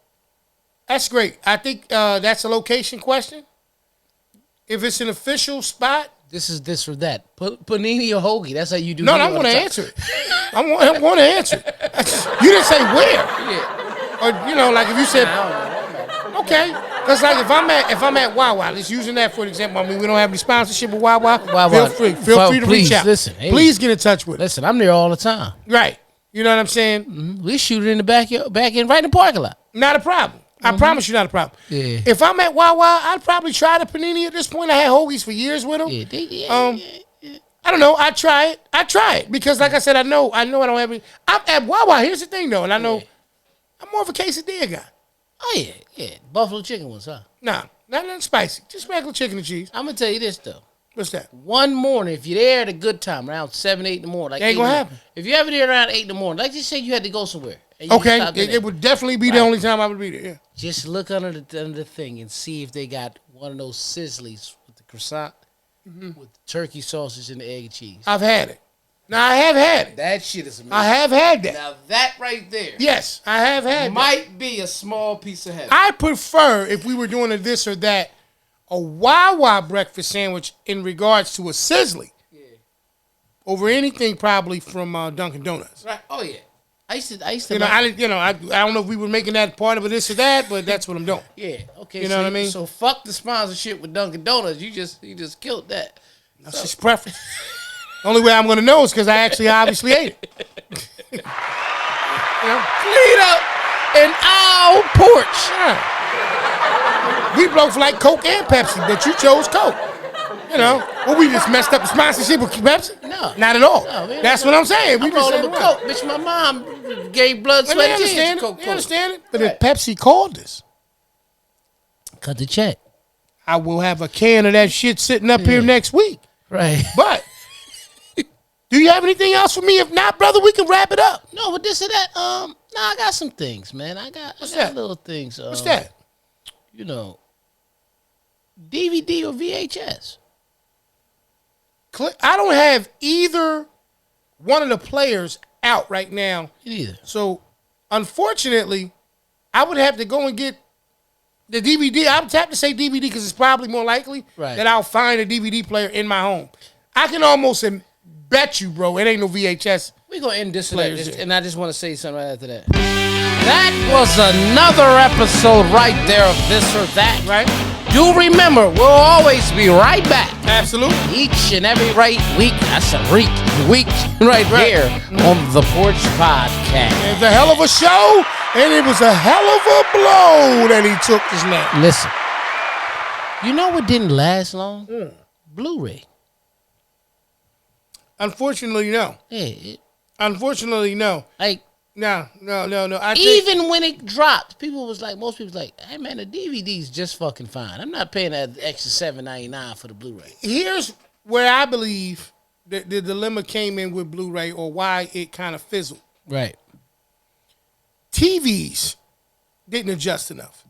That's great. I think that's a location question. If it's an official spot. This is this or that. Panini or hoagie? That's how you do. No, I want to answer it. I want to answer it. You didn't say where. Yeah. Or like if you said. Okay. Because like if I'm at Wawa, let's using that for an example. I mean, we don't have any sponsorship with Wawa. Feel free to reach out. Listen, please get in touch with us. Listen, I'm there all the time. Right. You know what I'm saying? Mm-hmm. We shoot it in the backyard, back in right in the parking lot. Not a problem. I promise you, not a problem. Yeah. If I'm at Wawa, I'd probably try the panini at this point. I had hoagies for years with them. Yeah. I don't know. I try it because, like I said, I know I don't have any. I'm at Wawa. Here's the thing, though, and I know I'm more of a quesadilla guy. Oh yeah. Buffalo chicken ones, huh? Nah, not nothing spicy. Just regular chicken and cheese. I'm gonna tell you this though. What's that? One morning, if you're there at a good time, around 7, 8 in the morning, like ain't gonna happen. If you're ever there around 8 in the morning, like just say you had to go somewhere. Okay, it would definitely be the only time I would be there. Yeah. Just look under the thing and see if they got one of those sizzlies with the croissant, with the turkey sausage and the egg and cheese. I've had it. Now I have had it. That shit is amazing. I have had that. Now that right there, yes, I have had. Might be a small piece of heaven. I prefer if we were doing a this or that, a Wawa breakfast sandwich in regards to a sizzly, over anything probably from Dunkin' Donuts. Right. Oh yeah. I used to. I don't know if we were making that part of a this or that, but that's what I'm doing. Yeah. Okay. You know what I mean? So fuck the sponsorship with Dunkin' Donuts. You just killed that. That's just preference. Only way I'm gonna know is because I actually obviously ate it. Clean up in our porch. Yeah. We both like Coke and Pepsi, but you chose Coke. We just messed up the sponsorship with Pepsi? No. Not at all. No, man. That's what I'm saying. We I'm rolling with Coke. Bitch, my mom gave blood, sweat, and tears to Coke. You understand it? But if Pepsi called us, cut the check. I will have a can of that shit sitting up here next week. Right. But do you have anything else for me? If not, brother, we can wrap it up. No, but this or that. I got some things, man. I got little things. What's that? DVD or VHS. I don't have either one of the players out right now. Either. So, unfortunately, I would have to go and get the DVD. I would have to say DVD because it's probably more likely that I'll find a DVD player in my home. I can almost bet you, bro, it ain't no VHS. We're going to end this and I just want to say something right after that. That was another episode right there of This or That. Right. Do remember, we'll always be right back. Absolutely. Each and every week, that's a week right here on the Porch Podcast. It's a hell of a show, and it was a hell of a blow that he took this night. Listen, you know what didn't last long? Bluray. Unfortunately, no. Yeah. Unfortunately, no. Like, No. Even when it dropped, most people was like, hey man, the DVD's just fucking fine. I'm not paying that extra $7.99 for the Blu-ray. Here's where I believe the dilemma came in with Blu-ray, or why it kind of fizzled. Right. TVs didn't adjust enough.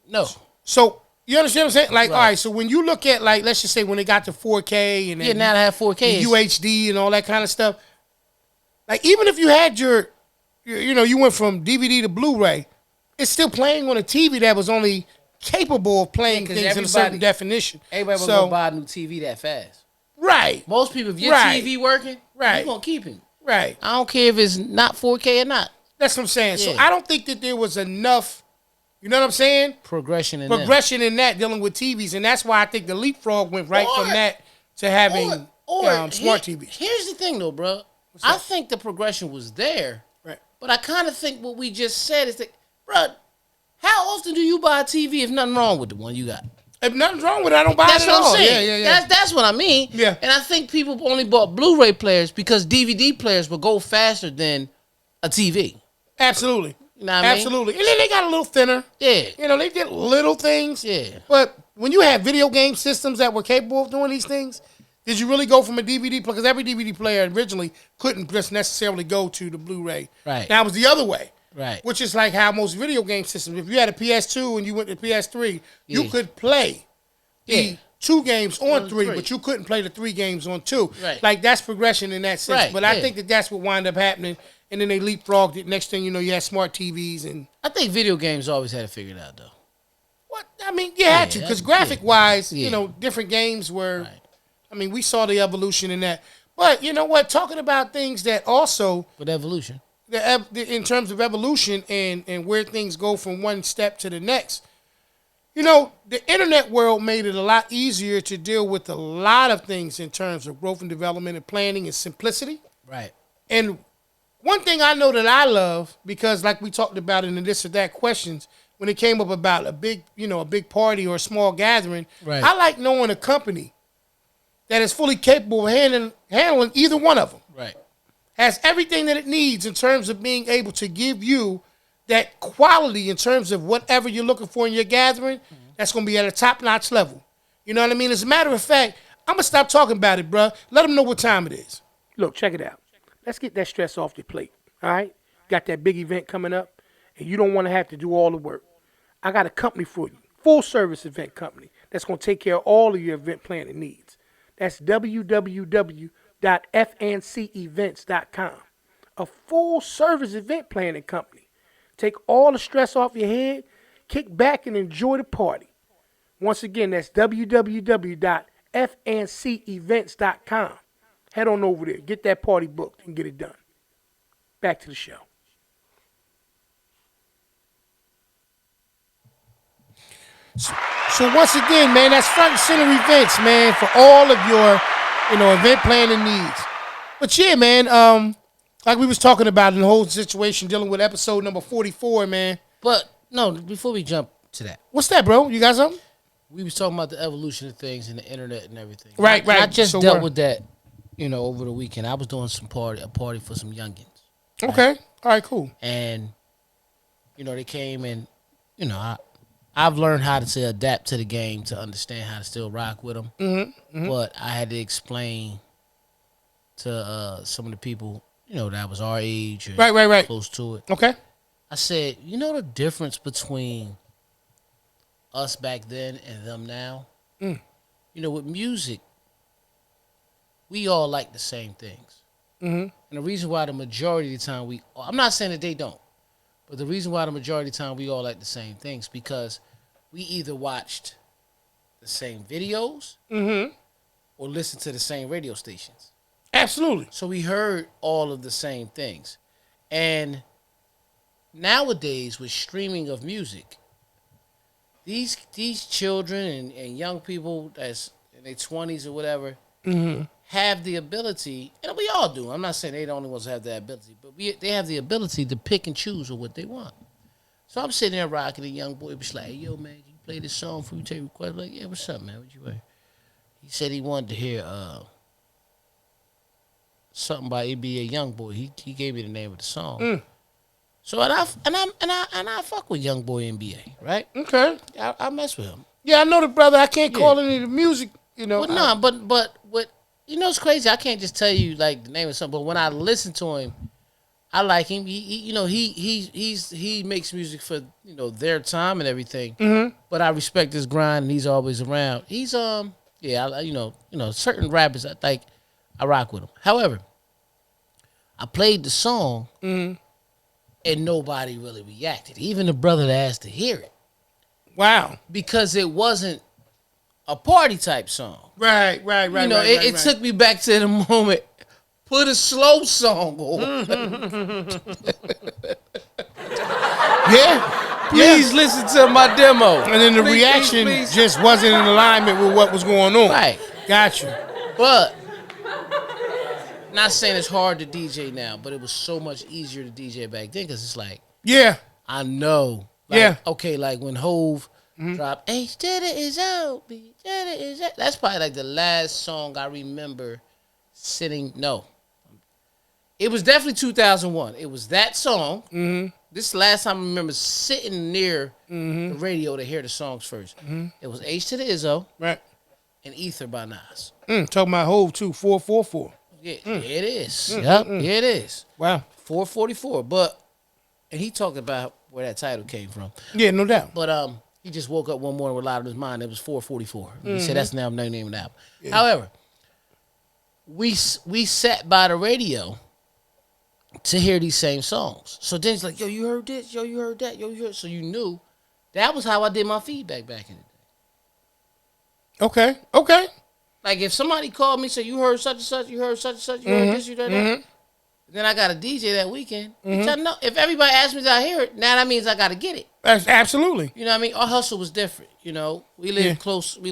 No. So you understand what I'm saying? Like, all right, so when you look at, like, let's just say when it got to 4K and now they have 4K, UHD and all that kind of stuff, like, even if you had your you went from DVD to Blu-ray. It's still playing on a TV that was only capable of playing things in a certain definition. Everybody was going to buy a new TV that fast. Right. Most people, if your TV working, you're going to keep it. Right. I don't care if it's not 4K or not. That's what I'm saying. Yeah. So I don't think that there was enough, you know what I'm saying? Progression in that dealing with TVs. And that's why I think the leapfrog went right from that to having smart TVs. Here's the thing, though, bro. I think the progression was there. Right. But I kind of think what we just said is that, bro, how often do you buy a TV if nothing wrong with the one you got? If nothing's wrong with it, I don't buy it at all. That's what I'm saying. Yeah. That's what I mean. Yeah. And I think people only bought Blu-ray players because DVD players would go faster than a TV. Absolutely. You know what I mean? Absolutely. And then they got a little thinner. Yeah. They did little things. Yeah. But when you have video game systems that were capable of doing these things, did you really go from a DVD player? Because every DVD player originally couldn't just necessarily go to the Blu-ray. Right. Now it was the other way. Right. Which is like how most video game systems, if you had a PS2 and you went to PS3, you could play the 2 games on 3, but you couldn't play the 3 games on 2. Right. Like, that's progression in that sense. Right. But I think that that's what wound up happening. And then they leapfrogged it. Next thing you know, you had smart TVs. And I think video games always had it figured out, though. What? I mean, you had to. Because graphic-wise, different games were... Right. I mean, we saw the evolution in that. But you know what? Talking about things that also... With evolution. In terms of evolution and where things go from one step to the next. The internet world made it a lot easier to deal with a lot of things in terms of growth and development and planning and simplicity. Right. And one thing I know that I love, because like we talked about in the this or that questions, when it came up about a big party or a small gathering, right. I like knowing a company that is fully capable of handling either one of them. Right. Has everything that it needs in terms of being able to give you that quality in terms of whatever you're looking for in your gathering, that's going to be at a top-notch level. You know what I mean? As a matter of fact, I'm going to stop talking about it, bro. Let them know what time it is. Look, check it out. Let's get that stress off your plate, all right? Got that big event coming up, and you don't want to have to do all the work. I got a company for you, full-service event company, that's going to take care of all of your event planning needs. That's www.fncevents.com. A full-service event planning company. Take all the stress off your head, kick back, and enjoy the party. Once again, that's www.fncevents.com. Head on over there, get that party booked, and get it done. Back to the show. So once again, man, that's Front and Center Events, man, for all of your, event planning needs. But yeah, man, like we was talking about in the whole situation dealing with episode number 44, man. But no, before we jump to that, what's that, bro? You got something? We was talking about the evolution of things and the internet and everything. Right. I just dealt with that, over the weekend. I was doing a party for some youngins. Right? Okay. All right, cool. And, they came and, I've learned how to adapt to the game to understand how to still rock with them. Mm-hmm. But I had to explain to some of the people, that was our age. Or right. Close to it. Okay. I said, the difference between us back then and them now? With music, we all like the same things. Mm-hmm. And the reason why the majority of the time I'm not saying that they don't, but the reason why the majority of the time we all like the same things because we either watched the same videos or listened to the same radio stations. Absolutely. So we heard all of the same things. And nowadays with streaming of music, these children and young people that's in their 20s or whatever have the ability, and we all do. I'm not saying they the only ones who have that ability, but they have the ability to pick and choose what they want. So I'm sitting there rocking, a young boy was like, hey, yo, man, can you play this song for me? Take request? I'm like, yeah, what's up, man? What you wear? He said he wanted to hear something by NBA Youngboy. He gave me the name of the song. So and I fuck with Youngboy NBA, right? Okay. I mess with him. Yeah, I know the brother. I can't call any of the music, But but what it's crazy. I can't just tell you like the name of something. But when I listen to him, I like him. He makes music for their time and everything. Mm-hmm. But I respect his grind, and he's always around. He's certain rappers I rock with him. However, I played the song, and and nobody really reacted. Even the brother that asked to hear it. Wow. Because it wasn't a party type song. Right. You know, it took me back to the moment. Put a slow song on. Yeah. Please listen to my demo. And then the reaction just wasn't in alignment with what was going on. Right. Got you. But, not saying it's hard to DJ now, but it was so much easier to DJ back then because it's like, yeah, I know. Like, yeah. Okay, like when Hove dropped H to the is out, B to the is out. That's probably like the last song I remember sitting. No. It was definitely 2001. It was that song. Mm-hmm. This is the last time I remember sitting near the radio to hear the songs first. Mm-hmm. It was H to the Izzo. Right. And Ether by Nas. Talking about Hove too, 444. Yeah, it is. Yep, yeah, it is. Wow. 444. But, and he talked about where that title came from. Yeah, no doubt. But he just woke up one morning with a lot on his mind. It was 444. He said that's now the name of the album. Yeah. However, we sat by the radio to hear these same songs. So then it's like, yo, you heard this? Yo, you heard that? Yo, you heard. So you knew. That was how I did my feedback back in the day. Okay. Like if somebody called me, said you heard such and such, you heard such and such, you heard this, you heard that. Then I got a DJ that weekend. Which I know, if everybody asks me to I hear it, now that means I got to get it. Absolutely. You know what I mean? Our hustle was different. You know, we live close. We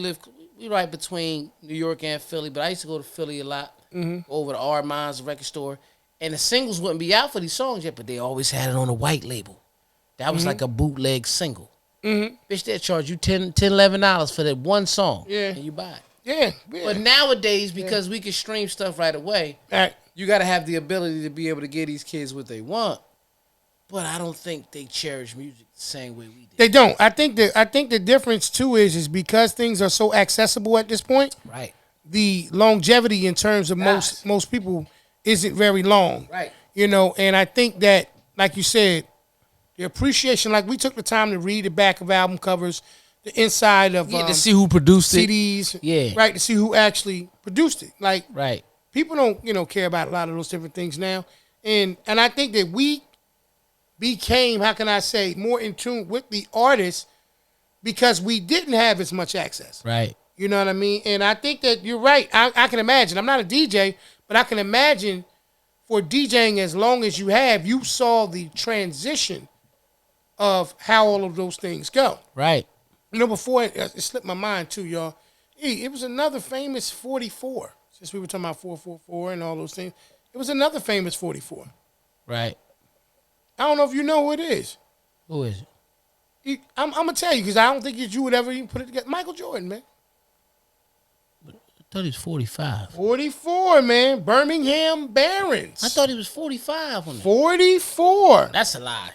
right between New York and Philly. But I used to go to Philly a lot. Go over to Armand's record store. And the singles wouldn't be out for these songs yet, but they always had it on a white label. That was like a bootleg single. Bitch, they'll charge you $10, $11 for that one song. Yeah. And you buy it. Yeah. But nowadays, because we can stream stuff right away, you got to have the ability to be able to give these kids what they want. But I don't think they cherish music the same way we did. They don't. I think the difference too is because things are so accessible at this point. Right. The longevity in terms of most people isn't very long. Right. You know, and I think that, like you said, the appreciation, like we took the time to read the back of album covers, the inside of to see who produced CDs, it. Yeah. Right, to see who actually produced it. Like, right. People don't, care about a lot of those different things now. And I think that we became, how can I say, more in tune with the artists because we didn't have as much access. Right. You know what I mean? And I think that you're right. I can imagine. I'm not a DJ, but I can imagine for DJing as long as you have, you saw the transition of how all of those things go. Right. You know, before it slipped my mind too, y'all. It was another famous 44. Since we were talking about 444 and all those things, it was another famous 44. Right. I don't know if you know who it is. Who is it? I'm gonna tell you because I don't think that you would ever even put it together. Michael Jordan, man. I thought he was 45. 44, man. Birmingham Barons. I thought he was 45 on that. 44. That's a lie.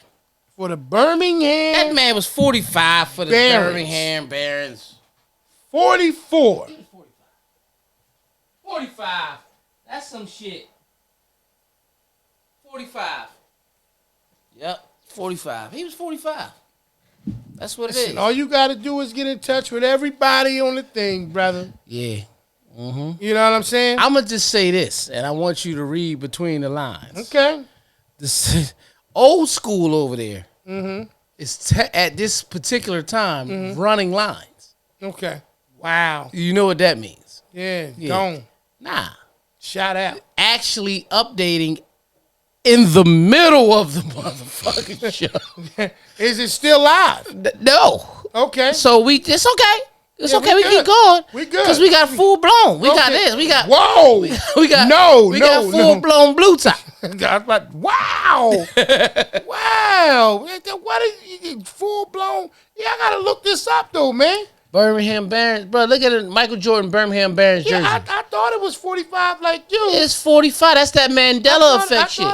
For the Birmingham. That man was 45 for the Barons. Birmingham Barons. 44. 45. That's some shit. 45. Yep, 45. He was 45. That's what it is. All you got to do is get in touch with everybody on the thing, brother. Yeah. Mm-hmm. You know what I'm saying? I'm going to just say this, and I want you to read between the lines. Okay. This old school over there is at this particular time running lines. Okay. Wow. You know what that means? Yeah. Gone. Nah. Shout out. Actually updating in the middle of the motherfucking show. Is it still live? No. Okay. So it's okay. It's okay. We good. keep going. We good. Because we got full blown. We got this. We got. Whoa. We got. We got full blown blue top. Wow. Wow. What is full blown? Yeah, I gotta look this up though, man. Birmingham Barons, bro. Look at it, Michael Jordan, Birmingham Barons jersey. I thought it was 45 like you. It's 45. That's that Mandela effect shit. I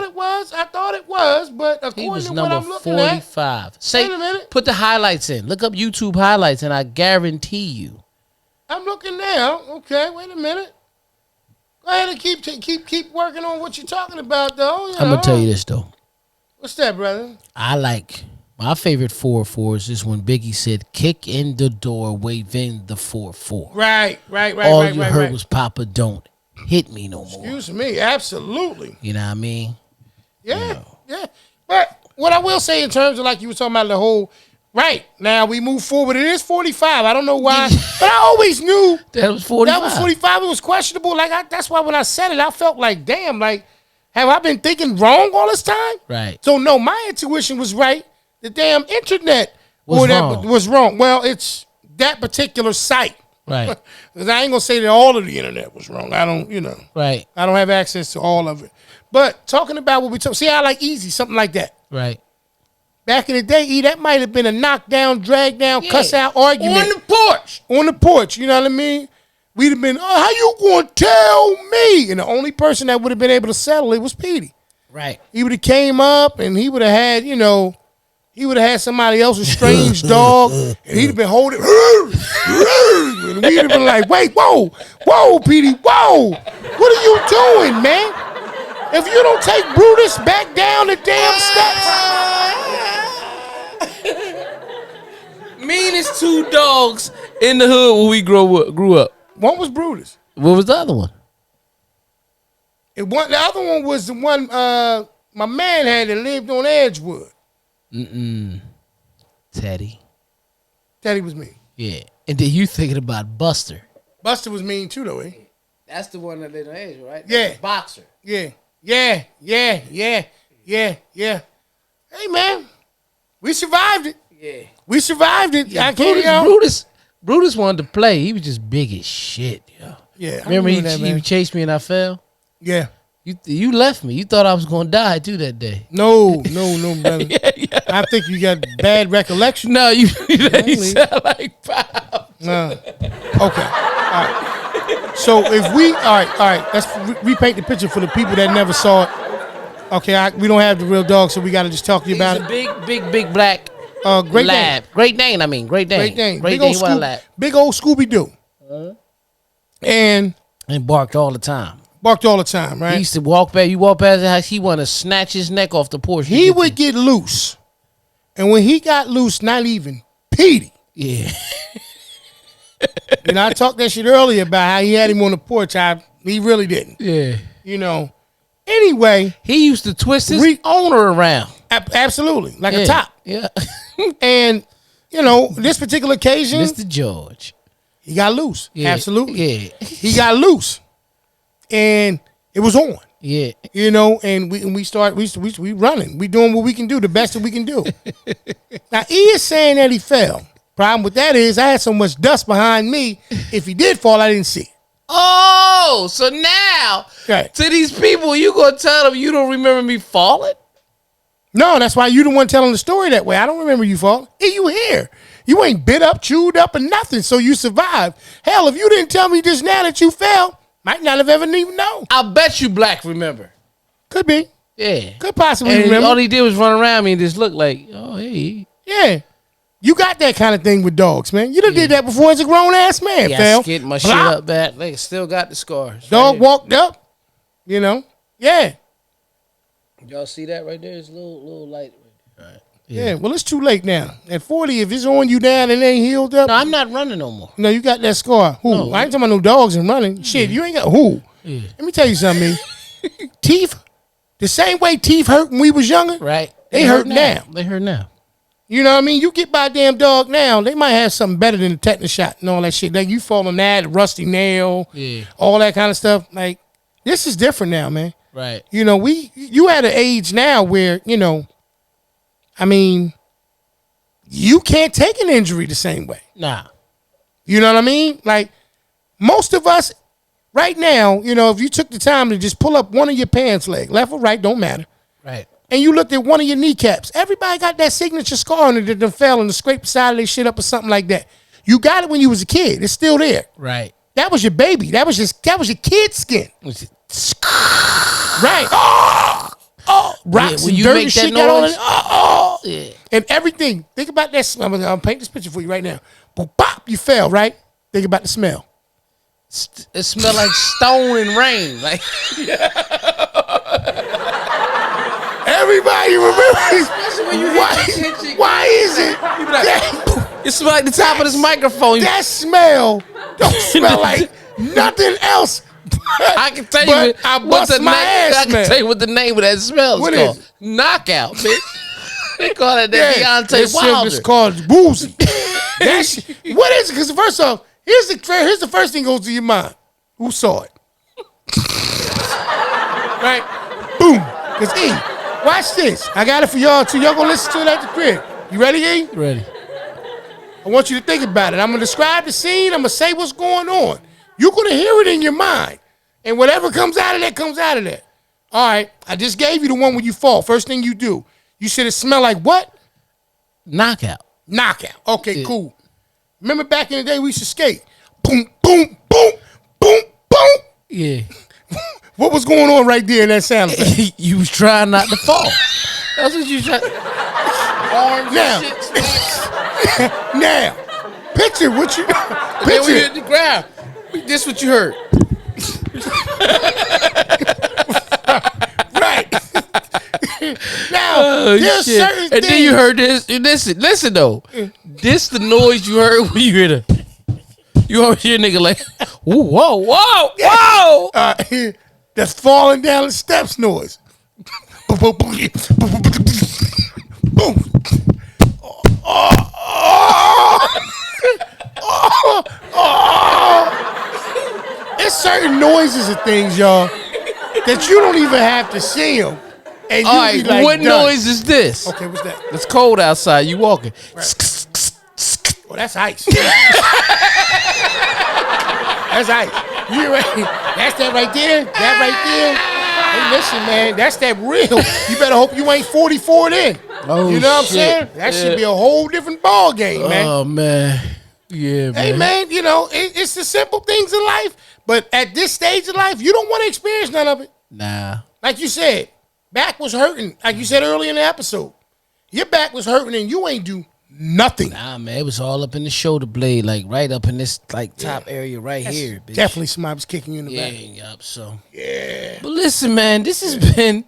thought it was, but according to what I'm looking 45. at. Wait a minute. Put the highlights in. Look up YouTube highlights, and I guarantee you. I'm looking now. Okay, wait a minute. Go ahead and keep working on what you're talking about, though. I'm gonna tell you this though. What's that, brother? I like. My favorite 4-4 is when Biggie said, "Kick in the door, waving the 4-4." Right. All you heard was "Papa, don't hit me no more." Excuse me, absolutely. You know what I mean? Yeah, yeah. But what I will say in terms of like you were talking about the whole. Right now we move forward. It is 45. I don't know why, but I always knew that was 45. That was 45. It was questionable. Like that's why when I said it, I felt like, damn, like have I been thinking wrong all this time? Right. So no, my intuition was right. The damn internet was wrong. Well, it's that particular site. Right. Because I ain't gonna say that all of the internet was wrong. I don't, Right. I don't have access to all of it. But talking about what we talk, see, I like easy, something like that. Right. Back in the day, that might have been a knockdown, drag down, cuss out argument. On the porch. On the porch, you know what I mean? We'd have been, how you gonna tell me? And the only person that would have been able to settle it was Petey. Right. He would have came up and he would have had, he would have had somebody else's strange dog, and he'd have been holding, and we'd have been like, wait, whoa, Petey, whoa, what are you doing, man? If you don't take Brutus back down the damn steps. Meanest two dogs in the hood when we grew up. One was Brutus. What was the other one? The other one was the one my man had that lived on Edgewood. Teddy. Teddy was mean. Yeah. And then you thinking about Buster. Buster was mean too, though, eh? That's the one that lived on Edgewood, right? Yeah. Boxer. Yeah. Hey, man. We survived it. Yeah. We survived it. Yeah, I can't, Brutus wanted to play. He was just big as shit, yo. Yeah. Remember he chased me and I fell? Yeah. You left me. You thought I was going to die too that day. No, brother. Yeah. I think you got bad recollection. No, you sound like Pop. No. Okay. All right. So if we, all right. Let's repaint the picture for the people that never saw it. Okay, we don't have the real dog, so we got to just talk to you about it. Big black Great lab. Dane. Great Dane, I mean. Great Dane. Great Dane, what a lab. Big old Scooby-Doo. And barked all the time. Right? He used to walk back. You walk past the house, he wanted to snatch his neck off the porch. He would get loose. And when he got loose, not even Petey. Yeah. I talked that shit earlier about how he had him on the porch. He really didn't. Yeah. Anyway. He used to twist his owner around. Absolutely. Like a top. Yeah. And, this particular occasion. Mr. George. He got loose. Yeah. Absolutely. Yeah. He got loose. And it was on. Yeah. And we running. We doing what we can do, the best that we can do. Now, he is saying that he fell. Problem with that is I had so much dust behind me. If he did fall, I didn't see it. Oh, so now to these people, you gonna tell them you don't remember me falling? No, that's why you the one telling the story that way. I don't remember you falling. Hey, you here. You ain't bit up, chewed up, or nothing, so you survived. Hell, if you didn't tell me just now that you fell, might not have ever even known. I bet you Black remember. Could be. Yeah. Could possibly and remember. All he did was run around me and just look like, oh, hey. Yeah. You got that kind of thing with dogs, man. You done did that before as a grown-ass man, fell. I skinned my shit up back. They still got the scars. Dog walked up, Yeah. Y'all see that right there? It's a little light. All right. Yeah, well, it's too late now. At 40, if it's on you down and ain't healed up. No, I'm not running no more. No, you got that scar. Who? No. I ain't talking about no dogs and running. Shit, you ain't got who? Yeah. Let me tell you something, teeth, the same way teeth hurt when we was younger. Right. They hurt now. They hurt now. You know what I mean? You get by a damn dog now, they might have something better than a tetanus shot and all that shit. Like you fall on that, rusty nail, all that kind of stuff. Like, this is different now, man. Right. You at an age now where, I mean, you can't take an injury the same way. Nah. You know what I mean? Like, most of us right now, if you took the time to just pull up one of your pants leg, left or right, don't matter. Right. And you looked at one of your kneecaps. Everybody got that signature scar on it that fell and scraped the side of their shit up or something like that. You got it when you was a kid. It's still there. Right. That was your baby. That was your kid skin. Right. Rocks when and you dirty make shit that got on noise. it. Yeah. And everything. Think about that. I'm going to paint this picture for you right now. But pop, you fell, right? Think about the smell. It smelled like stone and rain. Like everybody remembers. Especially when you why is it? It smells like the top of this microphone. That smell don't smell like nothing else. I can tell you what the name. I can tell you what the name of that smell is called. Knockout, bitch. They call it that Deontay This shit Wilder. is called Woozy. What is it? Because first off, here's the first thing goes to your mind. Who saw it? Right? Boom. Because E, watch this. I got it for y'all too. Y'all gonna listen to it at the crib. You ready, E? Ready. I want you to think about it. I'm gonna describe the scene. I'm gonna say what's going on. You're gonna hear it in your mind. And whatever comes out of that, comes out of that. All right. I just gave you the one when you fall. First thing you do. You said it smell like what? Knockout. Knockout. Okay, Yeah. cool. Remember back in the day we used to skate. Boom, boom, boom, boom, boom. Yeah. What was going on right there in that sound effect? You was trying not to fall. That's what you tried. Arms Now. and shit. Now, picture what you Then we picture. hit the ground. This what you heard. Right. Now, Oh, there's shit. certain And things. then you heard this. Listen though. This the noise you heard when you hear the. You always hear a nigga like, whoa, whoa, whoa. That's falling down the steps noise. Boom, boom, boom, boom. There's certain noises and things, y'all, that you don't even have to see them. And you All right, be like, what done. noise is this? Okay, what's that? It's cold outside. You walking. Oh, that's ice. That's ice. You ready? That's that right there. That right there. Hey, listen, man. That's that real. You better hope you ain't 44 then. Oh, you know what I'm shit. saying? That should be a whole different ball game, man. Oh man. Yeah, man. Hey, man, you know, it's the simple things in life. But at this stage of life, you don't want to experience none of it. Nah. Like you said, back was hurting. Like you said earlier in the episode. Your back was hurting and you ain't do nothing. Nah, man. It was all up in the shoulder blade, like right up in this like top area right here. Bitch. Definitely somebody was kicking you in the Yeah, back. yup. So. Yeah. But listen, man, this has been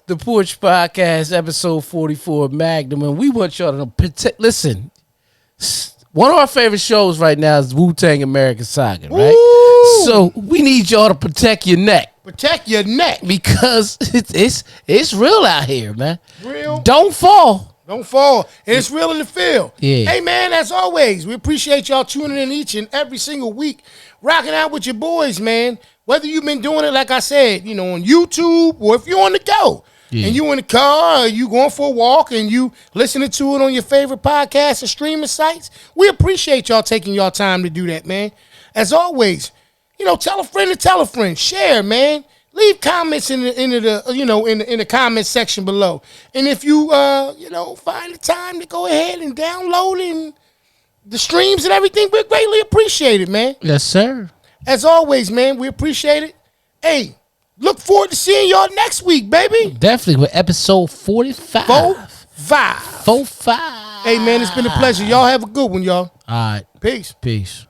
the Porch Podcast, episode 44, Magnum, and we want y'all to protect. Listen, one of our favorite shows right now is Wu-Tang American Saga, right? Ooh. So we need y'all to protect your neck Protect your neck. because it's real out here, man. Real. Don't fall. Don't fall. And it's real in the field. Yeah. Hey, man, as always, we appreciate y'all tuning in each and every single week, rocking out with your boys, man. Whether you've been doing it, like I said, you know, on YouTube or if you're on the go. Yeah. And you in the car or you going for a walk and you listening to it on your favorite podcast and streaming sites, we appreciate y'all taking y'all time to do that, man. As always, you know, tell a friend to tell a friend. Share, man. Leave comments in the comment section below. And if you find the time to go ahead and download and the streams and everything, we greatly appreciate it, man. Yes, sir. As always, man, we appreciate it. Hey, look forward to seeing y'all next week, baby. Definitely with episode 45. 45. 45. Hey, man, it's been a pleasure. Y'all have a good one, y'all. All right. Peace. Peace.